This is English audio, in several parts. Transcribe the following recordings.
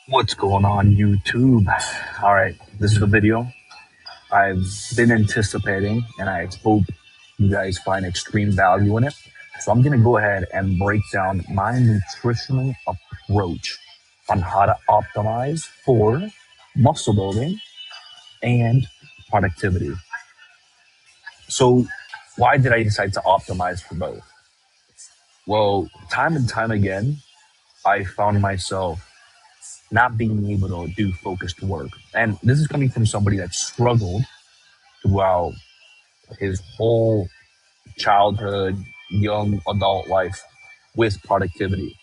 What's going on YouTube? All right, this is the video I've been anticipating, and I hope you guys find extreme value in it. So I'm gonna go ahead and break down my nutritional approach on how to optimize for muscle building and productivity. So why did I decide to optimize for both? Well, time and time again, I found myself not being able to do focused work. And this is coming from somebody that struggled throughout his whole childhood, young adult life with productivity.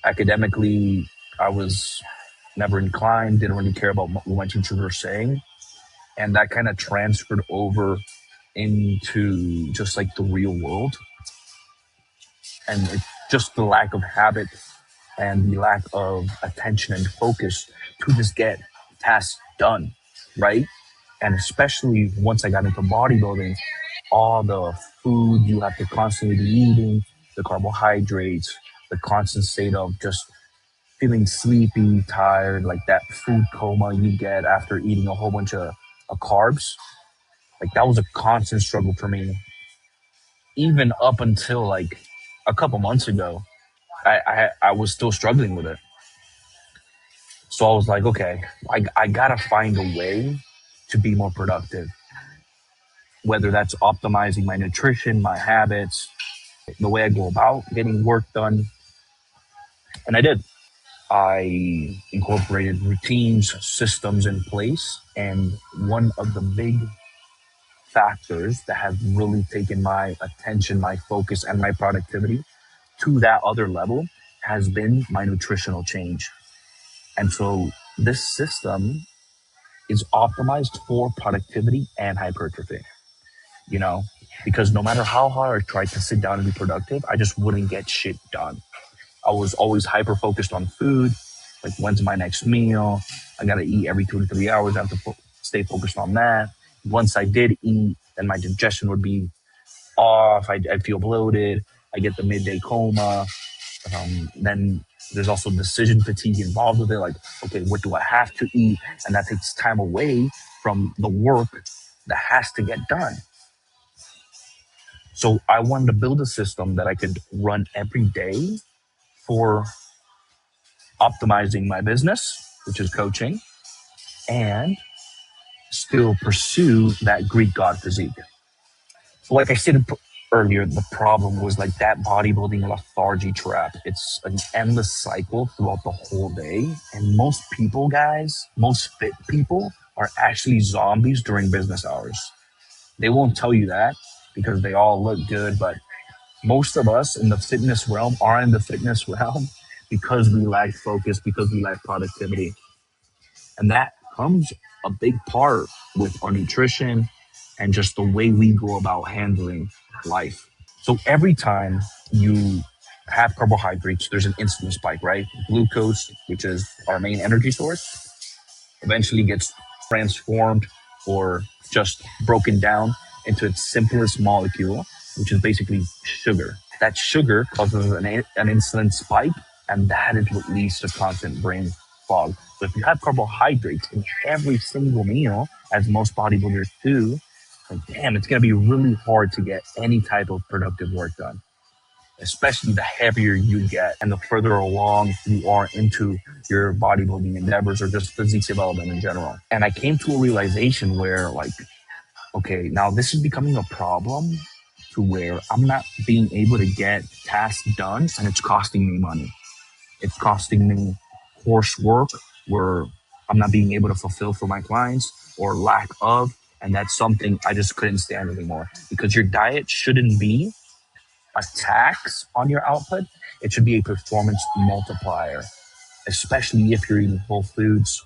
Academically, I was never inclined, didn't really care about what my teachers were saying. And that kind of transferred over into just like the real world. And it's just the lack of habit and the lack of attention and focus to just get tasks done, right? And especially once I got into bodybuilding, all the food you have to constantly be eating, the carbohydrates, the constant state of just feeling sleepy, tired, like that food coma you get after eating a whole bunch of carbs. Like that was a constant struggle for me, even up until like a couple months ago. I was still struggling with it. So I was like, okay, I gotta find a way to be more productive, whether that's optimizing my nutrition, my habits, the way I go about getting work done. And I did. I incorporated routines, systems in place. And one of the big factors that has really taken my attention, my focus, and my productivity to that other level has been my nutritional change. And so this system is optimized for productivity and hypertrophy, you know, because no matter how hard I tried to sit down and be productive, I just wouldn't get shit done. I was always hyper focused on food. Like, when's my next meal? I got to eat every 2 to 3 hours. I have to stay focused on that. Once I did eat, then my digestion would be off. I'd feel bloated. I get the midday coma. Then there's also decision fatigue involved with it. Like, okay, what do I have to eat? And that takes time away from the work that has to get done. So I wanted to build a system that I could run every day for optimizing my business, which is coaching, and still pursue that Greek god physique. So, like I said earlier, the problem was like that bodybuilding lethargy trap. It's an endless cycle throughout the whole day. And most people, guys, most fit people are actually zombies during business hours. They won't tell you that because they all look good, but most of us in the fitness realm are in the fitness realm because we lack focus, because we lack productivity. And that comes a big part with our nutrition and just the way we go about handling life. So every time you have carbohydrates, there's an insulin spike, right? Glucose, which is our main energy source, eventually gets transformed or just broken down into its simplest molecule, which is basically sugar. That sugar causes an insulin spike, and that is what leads to constant brain fog. So if you have carbohydrates in every single meal, as most bodybuilders do, like, damn, it's going to be really hard to get any type of productive work done, especially the heavier you get and the further along you are into your bodybuilding endeavors or just physique development in general. And I came to a realization where, like, okay, now this is becoming a problem to where I'm not being able to get tasks done and it's costing me money. It's costing me coursework where I'm not being able to fulfill for my clients or lack of. And that's something I just couldn't stand anymore because your diet shouldn't be a tax on your output. It should be a performance multiplier, especially if you're eating whole foods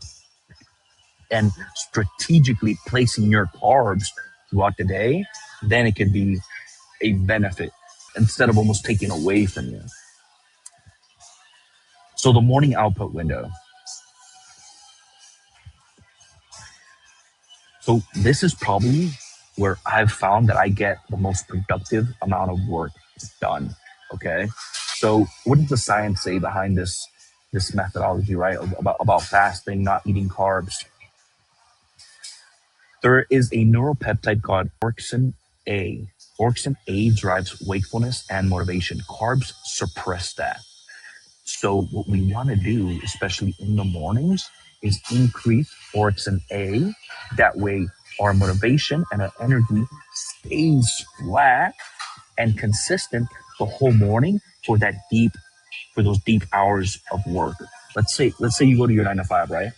and strategically placing your carbs throughout the day. Then it could be a benefit instead of almost taking away from you. So the morning output window. So this is probably where I've found that I get the most productive amount of work done. Okay. So what does the science say behind this this methodology, right? About fasting, not eating carbs. There is a neuropeptide called orexin A. Orexin A drives wakefulness and motivation. Carbs suppress that. So what we want to do, especially in the mornings, is increase orexin A. That way, our motivation and our energy stays flat and consistent the whole morning for those deep hours of work. Let's say you go to your 9 to 5, right?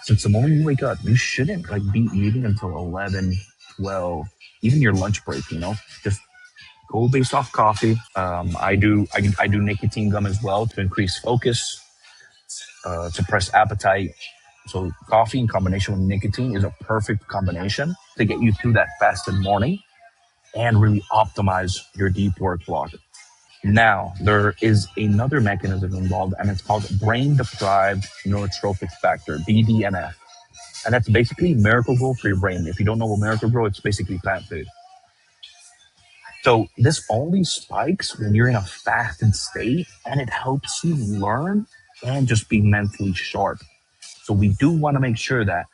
Since the moment you wake up, you shouldn't like be eating until 11, 12, even your lunch break. Just go based off coffee. I do nicotine gum as well to increase focus, suppress appetite. So coffee in combination with nicotine is a perfect combination to get you through that fasted morning and really optimize your deep work block. Now, there is another mechanism involved, and it's called brain deprived neurotrophic factor, BDNF. And that's basically Miracle-Gro for your brain. If you don't know what Miracle-Gro, it's basically plant food. So this only spikes when you're in a fasted state, and it helps you learn and just be mentally sharp. So we do want to make sure that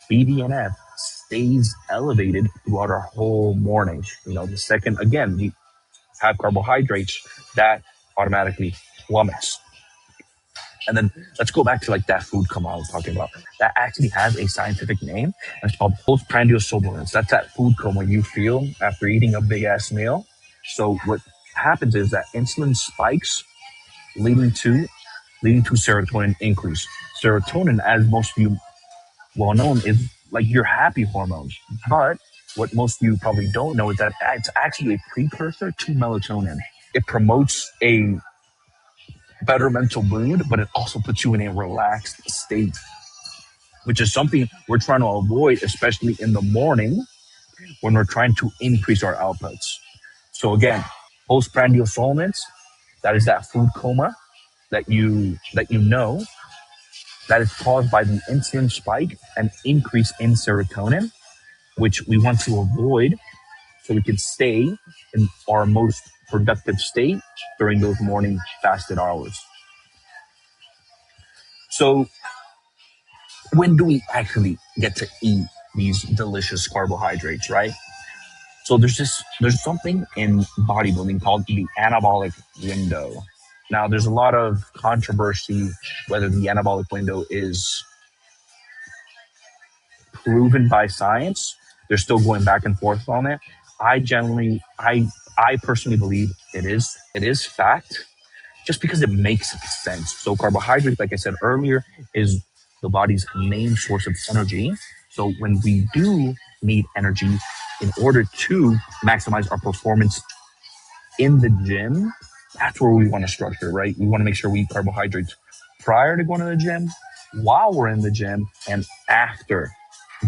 BDNF stays elevated throughout our whole morning. The second, again, we have carbohydrates, that automatically plummets. And then let's go back to like that food coma I was talking about. That actually has a scientific name, and it's called postprandial somnolence. That's that food coma you feel after eating a big ass meal. So what happens is that insulin spikes, leading to serotonin increase. Serotonin, as most of you well known, is like your happy hormone. But what most of you probably don't know is that it's actually a precursor to melatonin. It promotes a better mental mood, but it also puts you in a relaxed state, which is something we're trying to avoid, especially in the morning when we're trying to increase our outputs. So again, postprandial somnolence, that is that food coma that that is caused by the insulin spike and increase in serotonin, which we want to avoid so we can stay in our most productive state during those morning fasted hours. So when do we actually get to eat these delicious carbohydrates, right? So there's something in bodybuilding called the anabolic window. Now there's a lot of controversy whether the anabolic window is proven by science. They're still going back and forth on it. I personally believe it is fact just because it makes sense. So carbohydrates, like I said earlier, is the body's main source of energy. So when we do need energy in order to maximize our performance in the gym, that's where we want to structure, right? We want to make sure we eat carbohydrates prior to going to the gym, while we're in the gym, and after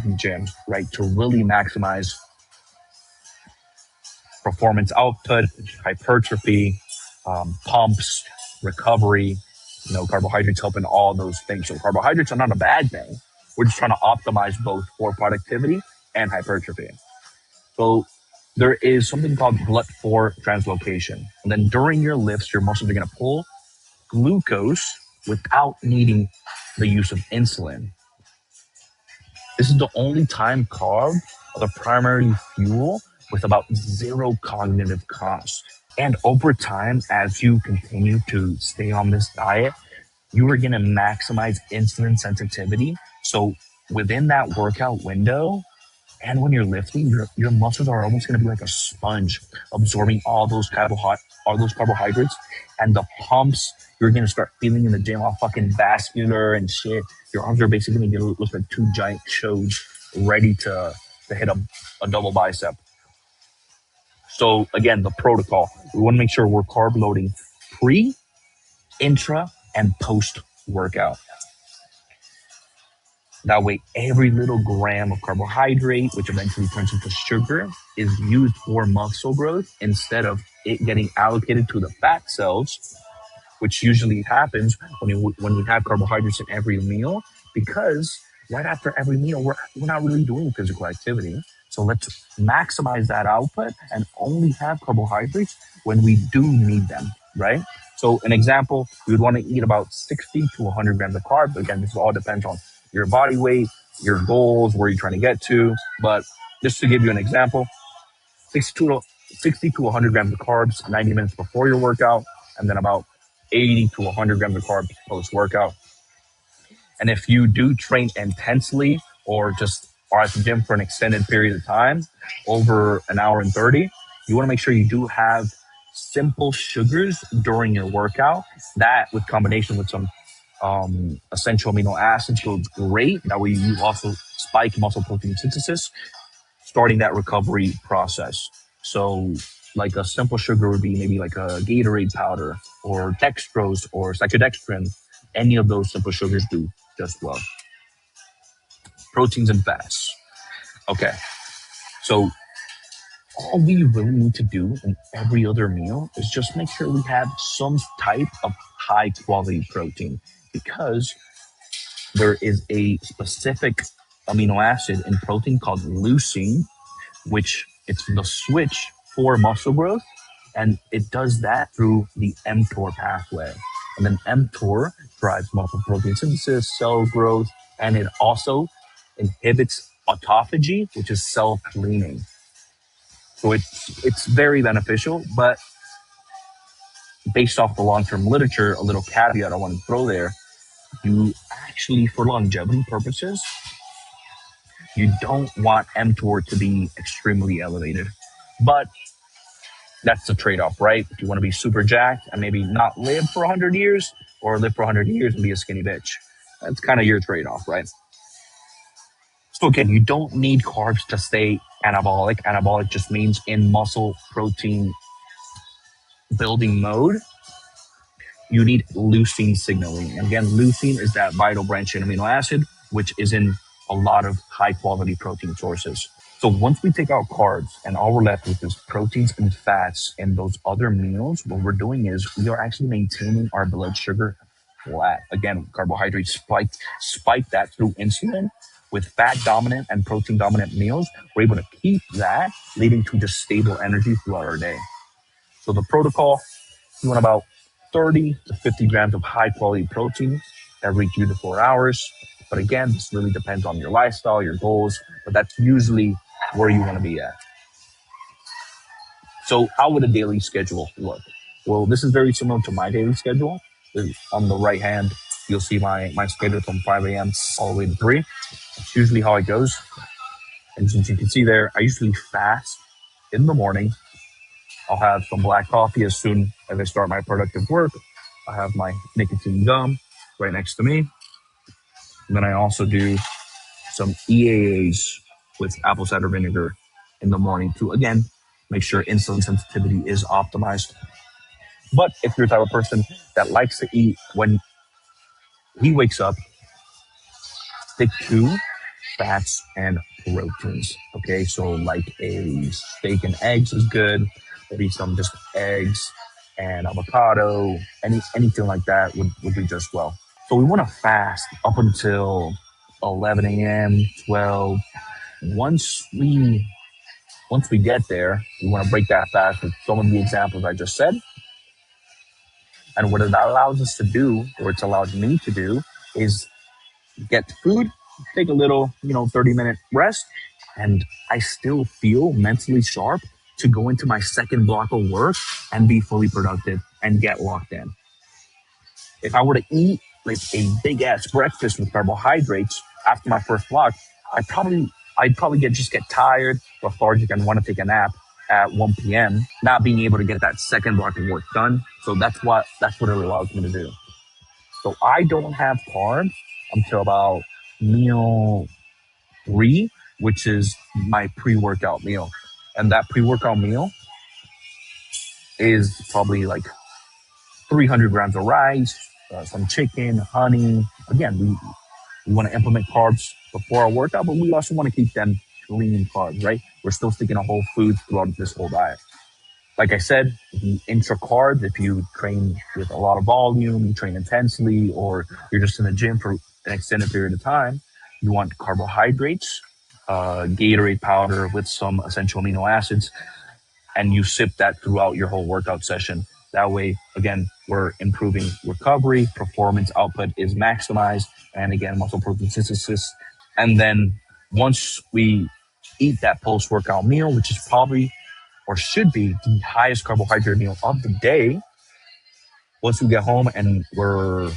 the gym, right? To really maximize performance output, hypertrophy, pumps, recovery. Carbohydrates help in all those things. So carbohydrates are not a bad thing. We're just trying to optimize both for productivity and hypertrophy. So there is something called GLUT4 translocation. And then during your lifts, your muscles are going to pull glucose without needing the use of insulin. This is the only time carbs are the primary fuel with about zero cognitive cost. And over time, as you continue to stay on this diet, you are going to maximize insulin sensitivity. So within that workout window, and when you're lifting, your muscles are almost going to be like a sponge, absorbing all those carbohydrates, and the pumps you're going to start feeling in the gym, all fucking vascular and shit. Your arms are basically going to look like two giant shows ready to hit a double bicep. So again, the protocol, we want to make sure we're carb loading pre, intra, and post workout. That way, every little gram of carbohydrate, which eventually turns into sugar, is used for muscle growth instead of it getting allocated to the fat cells, which usually happens when we have carbohydrates in every meal, because right after every meal, we're not really doing physical activity. So let's maximize that output and only have carbohydrates when we do need them, right? So an example, you would want to eat about 60 to 100 grams of carbs. Again, this all depends on your body weight, your goals, where you're trying to get to. But just to give you an example, 60 to 100 grams of carbs 90 minutes before your workout, and then about 80 to 100 grams of carbs post workout. And if you do train intensely or just are at the gym for an extended period of time, over an hour and 30, you want to make sure you do have simple sugars during your workout. That, with combination with some essential amino acids, goes great. That way you also spike muscle protein synthesis, starting that recovery process. So like a simple sugar would be maybe like a Gatorade powder or dextrose or cyclodextrin. Any of those simple sugars do just well. Proteins and fats. Okay. So all we really need to do in every other meal is just make sure we have some type of high quality protein, because there is a specific amino acid in protein called leucine, which it's the switch for muscle growth. And it does that through the mTOR pathway. And then mTOR drives muscle protein synthesis, cell growth, and it also inhibits autophagy, which is cell cleaning. So it's very beneficial, but based off the long-term literature, a little caveat I want to throw there, you actually, for longevity purposes, you don't want mTOR to be extremely elevated. But that's the trade-off, right? If you want to be super jacked and maybe not live for 100 years, or live for 100 years and be a skinny bitch. That's kind of your trade-off, right? So again, you don't need carbs to stay anabolic. Anabolic just means in muscle protein building mode. You need leucine signaling. And again, leucine is that vital branch chain amino acid, which is in a lot of high quality protein sources. So once we take out carbs and all we're left with is proteins and fats and those other meals, what we're doing is we are actually maintaining our blood sugar flat. Again, carbohydrates spike that through insulin. With fat dominant and protein dominant meals, we're able to keep that, leading to just stable energy throughout our day. So the protocol, you want about 30 to 50 grams of high quality protein every 2 to 4 hours. But again, this really depends on your lifestyle, your goals, but that's usually where you want to be at. So how would a daily schedule look? Well, this is very similar to my daily schedule. On the right hand, you'll see my schedule from 5 a.m. all the way to 3. That's usually how it goes. And since you can see there, I usually fast in the morning. I'll have some black coffee as soon as I start my productive work. I have my nicotine gum right next to me. And then I also do some EAAs with apple cider vinegar in the morning to, again, make sure insulin sensitivity is optimized. But if you're the type of person that likes to eat when he wakes up, stick to fats and proteins. Okay, so like a steak and eggs is good. Maybe some just eggs and avocado, anything like that would be just well. So we want to fast up until 11 a.m., 12. Once we get there, we want to break that fast with some of the examples I just said. And what it allows us to do, or it's allowed me to do, is get food, take a little, 30-minute rest, and I still feel mentally sharp to go into my second block of work and be fully productive and get locked in. If I were to eat like a big ass breakfast with carbohydrates after my first block, I'd probably get tired, lethargic, and want to take a nap at 1 p.m., not being able to get that second block of work done. So that's what it allows me to do. So I don't have carbs until about meal 3, which is my pre-workout meal. And that pre-workout meal is probably like 300 grams of rice, some chicken, honey. Again, we want to implement carbs before our workout, but we also want to keep them clean carbs, right? We're still sticking to whole foods throughout this whole diet. Like I said, the intra carbs, if you train with a lot of volume, you train intensely, or you're just in the gym for an extended period of time, you want carbohydrates, Gatorade powder with some essential amino acids, and you sip that throughout your whole workout session. That way, again, we're improving recovery, performance output is maximized, and again, muscle protein synthesis. And then once we eat that post workout meal, which is probably or should be the highest carbohydrate meal of the day, once we get home and we're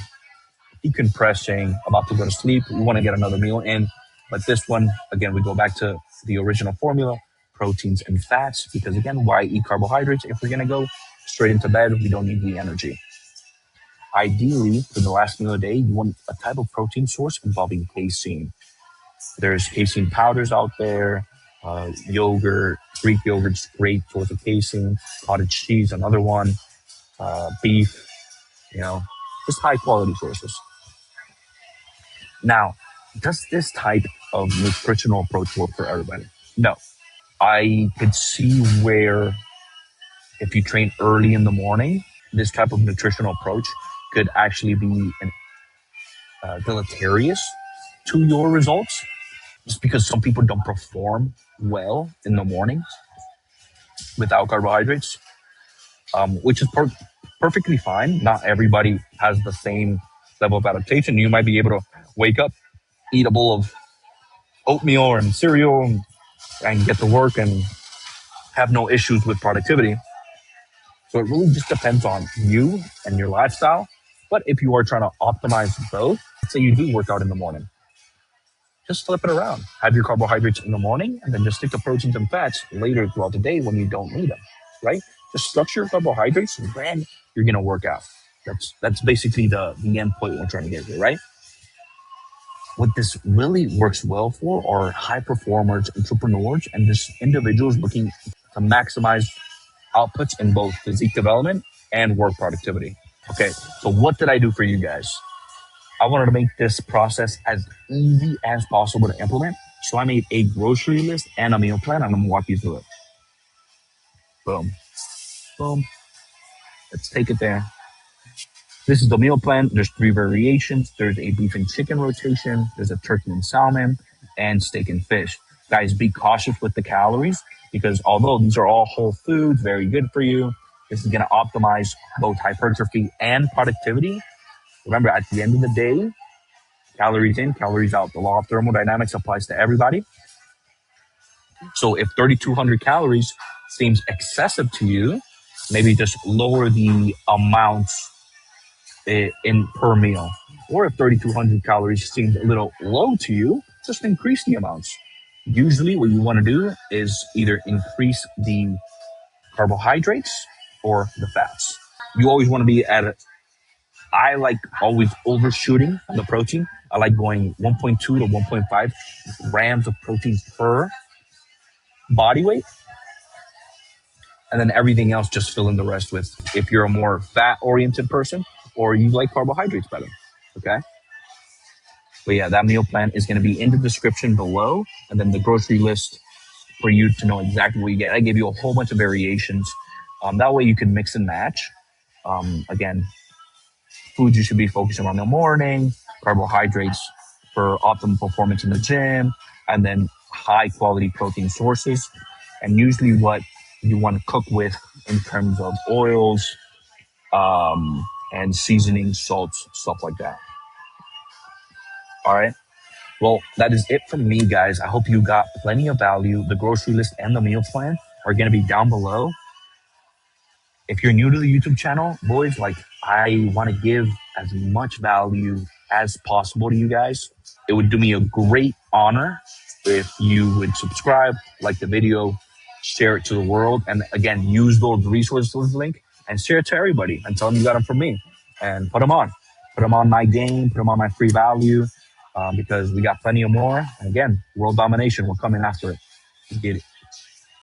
decompressing, about to go to sleep, we want to get another meal in. But this one, again, we go back to the original formula, proteins and fats, because again, why eat carbohydrates if we're going to go straight into bed? We don't need the energy. Ideally, for the last meal of the day, you want a type of protein source involving casein. There's casein powders out there, yogurt, Greek yogurt's great source of casein, cottage cheese, another one, beef, just high quality sources. Now, does this type of nutritional approach work for everybody? No. I could see where if you train early in the morning, this type of nutritional approach could actually be deleterious to your results, just because some people don't perform well in the morning without carbohydrates, which is perfectly fine. Not everybody has the same level of adaptation. You might be able to wake up, eat a bowl of oatmeal and cereal and get to work and have no issues with productivity. So it really just depends on you and your lifestyle. But if you are trying to optimize both, let's say you do work out in the morning, just flip it around. Have your carbohydrates in the morning and then just stick to proteins and fats later throughout the day when you don't need them, right? Just structure your carbohydrates and then you're going to work out. That's basically the end point we're trying to get here, right? What this really works well for are high performers, entrepreneurs, and just individuals looking to maximize outputs in both physique development and work productivity. Okay, so what did I do for you guys? I wanted to make this process as easy as possible to implement. So I made a grocery list and a meal plan. I'm going to walk you through it. Boom. Boom. Let's take it there. This is the meal plan. There's 3 variations. There's a beef and chicken rotation. There's a turkey and salmon and steak and fish. Guys, be cautious with the calories because although these are all whole foods, very good for you, this is going to optimize both hypertrophy and productivity. Remember, at the end of the day, calories in, calories out. The law of thermodynamics applies to everybody. So if 3,200 calories seems excessive to you, maybe just lower the amounts in per meal. Or if 3,200 calories seems a little low to you, just increase the amounts. Usually what you want to do is either increase the carbohydrates or the fats. You always want to be I like always overshooting on the protein. I like going 1.2 to 1.5 grams of protein per body weight. And then everything else, just fill in the rest with if you're a more fat-oriented person or you like carbohydrates better, okay? But yeah, that meal plan is going to be in the description below, and then the grocery list for you to know exactly what you get. I gave you a whole bunch of variations. That way you can mix and match. Again, foods you should be focusing on in the morning, carbohydrates for optimal performance in the gym, and then high-quality protein sources. And usually what you want to cook with in terms of oils and seasoning, salts, stuff like that. All right. Well, that is it from me, guys. I hope you got plenty of value. The grocery list and the meal plan are going to be down below. If you're new to the YouTube channel, boys, I want to give as much value as possible to you guys. It would do me a great honor if you would subscribe, like the video, share it to the world, and again, use those resources link and share it to everybody and tell them you got them from me and put them on my game, put them on my free value, because we got plenty of more. And again, world domination, we're coming after it. Get it.